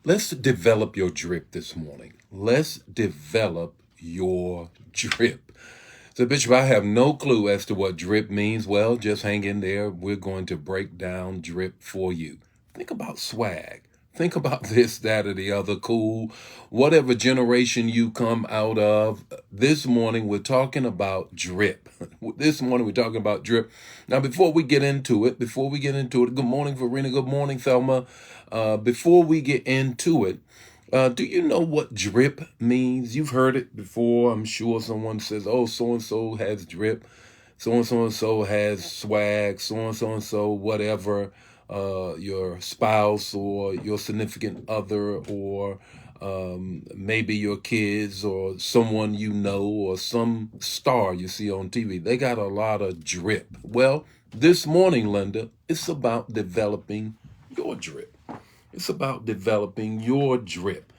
Let's develop your drip this morning. Let's develop your drip. So, Bishop, I have no clue as to what drip means. Well, just hang in there. We're going to break down drip for you. Think about swag. Think about this, that, or the other. Cool. Whatever generation you come out of, this morning we're talking about drip. This morning we're talking about drip. Now, good morning, Verena. Good morning, Thelma. Before we get into it, do you know what drip means? You've heard it before. I'm sure someone says, oh, so and so has drip. And so has swag. And so, whatever. Your spouse or your significant other or maybe your kids or someone you know or some star you see on TV. They got a lot of drip. Well, this morning, Linda, it's about developing your drip. It's about developing your drip.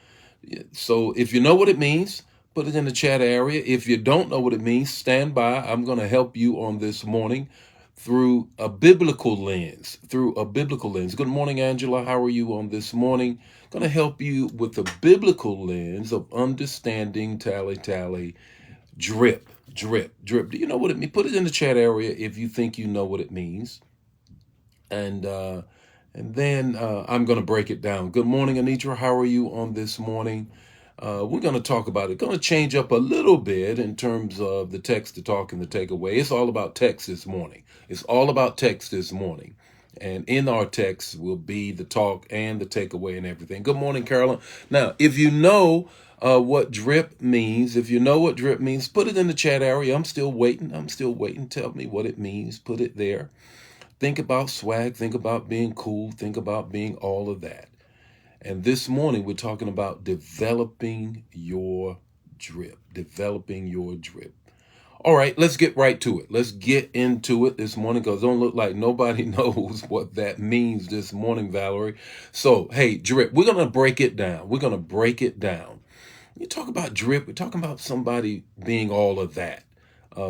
So if you know what it means, put it in the chat area. If you don't know what it means, stand by. I'm going to help you on this morning through a biblical lens. Good morning, Angela. How are you on this morning? Going to help you with the biblical lens of understanding drip. Do you know what it means? Put it in the chat area if you think you know what it means. And then I'm going to break it down. Good morning, Anitra. How are you on this morning? We're going to talk about it. Going to change up a little bit in terms of the text, the talk, and the takeaway. It's all about text this morning. And in our text will be the talk and the takeaway and everything. Good morning, Carolyn. Now, if you know what drip means, put it in the chat area. I'm still waiting. Tell me what it means. Put it there. Think about swag, think about being cool, think about being all of that. And this morning, we're talking about developing your drip. All right, let's get right to it. Let's get into it this morning because it don't look like nobody knows what that means this morning, Valerie. So, hey, drip, we're going to break it down. You talk about drip, we're talking about somebody being all of that.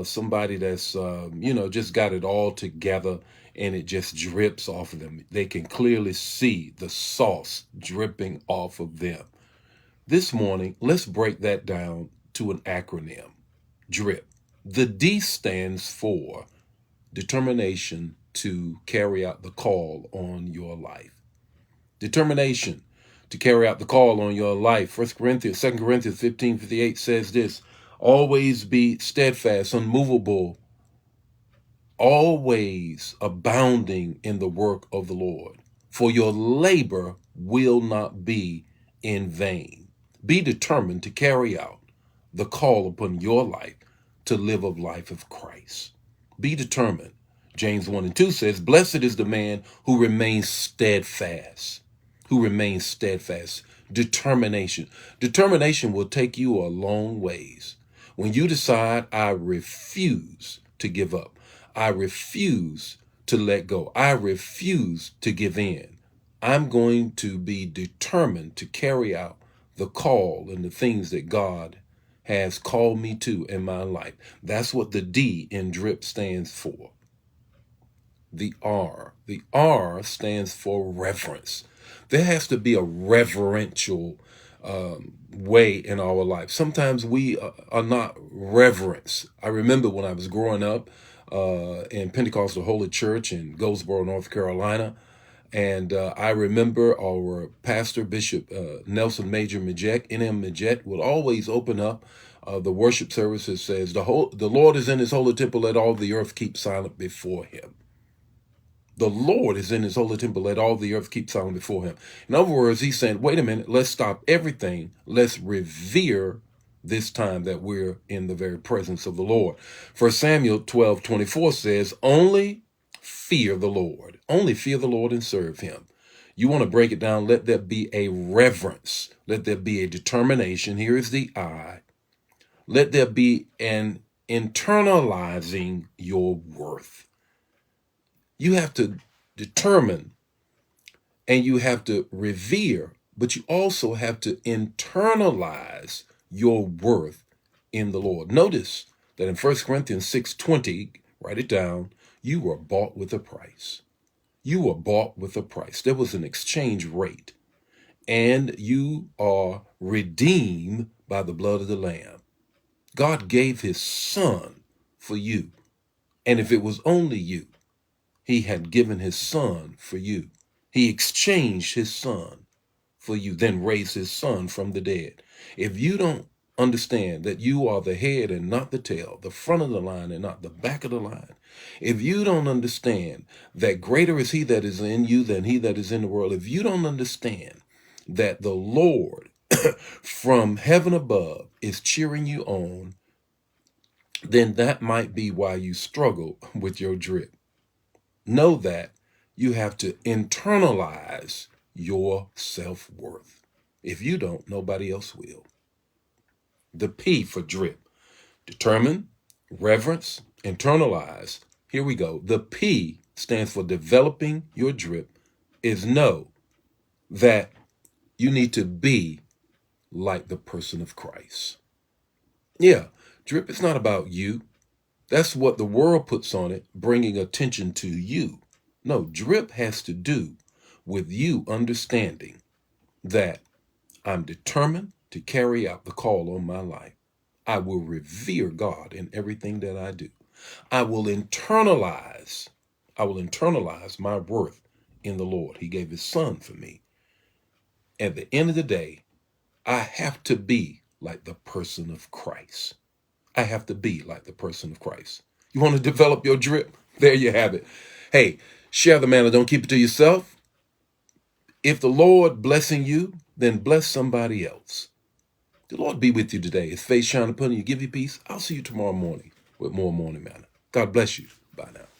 Somebody that's, just got it all together and it just drips off of them. They can clearly see the sauce dripping off of them. This morning, let's break that down to an acronym, DRIP. The D stands for determination to carry out the call on your life. Determination to carry out the call on your life. 2 Corinthians 15:58 says this, always be steadfast, unmovable, always abounding in the work of the Lord, for your labor will not be in vain. Be determined to carry out the call upon your life to live a life of Christ. Be determined. James 1:2 says, blessed is the man who remains steadfast. Determination. Determination will take you a long ways. When you decide, I refuse to give up. I refuse to let go. I refuse to give in. I'm going to be determined to carry out the call and the things that God has called me to in my life. That's what the D in DRIP stands for. The R stands for reverence. There has to be a reverential way in our life. Sometimes we are not reverence. I remember when I was growing up in Pentecostal Holy Church in Goldsboro, North Carolina, and I remember our pastor, Bishop Nelson Major Majek, N.M. Majek, would always open up the worship services says, the Lord is in his holy temple, let all the earth keep silent before him. The Lord is in his holy temple, let all the earth keep silent before him. In other words, he's saying, wait a minute, let's stop everything. Let's revere this time that we're in the very presence of the Lord. 1 Samuel 12:24 says, only fear the Lord and serve him. You want to break it down, let there be a reverence. Let there be a determination. Here is the I. Let there be an internalizing your worth. You have to determine and you have to revere, but you also have to internalize your worth in the Lord. Notice that in 1 Corinthians 6:20, write it down, you were bought with a price. You were bought with a price. There was an exchange rate. and you are redeemed by the blood of the Lamb. God gave his son for you. And if it was only you, he had given his son for you. He exchanged his son for you, then raised his son from the dead. If you don't understand that you are the head and not the tail, the front of the line and not the back of the line, if you don't understand that greater is he that is in you than he that is in the world, if you don't understand that the Lord from heaven above is cheering you on, then that might be why you struggle with your drip. Know that you have to internalize your self-worth. If you don't, nobody else will. The P for drip: determine, reverence, internalize. Here we go. The P stands for developing your drip, is know that you need to be like the person of Christ. Yeah, drip is not about you. That's what the world puts on it, bringing attention to you. No, drip has to do with you understanding that I'm determined to carry out the call on my life. I will revere God in everything that I do. I will internalize my worth in the Lord. He gave his son for me. At the end of the day, I have to be like the person of Christ. I have to be like the person of Christ. You want to develop your drip? There you have it. Hey, share the manna. Don't keep it to yourself. If the Lord blessing you, then bless somebody else. The Lord be with you today. His face shine upon you, give you peace. I'll see you tomorrow morning with more morning manna. God bless you. Bye now.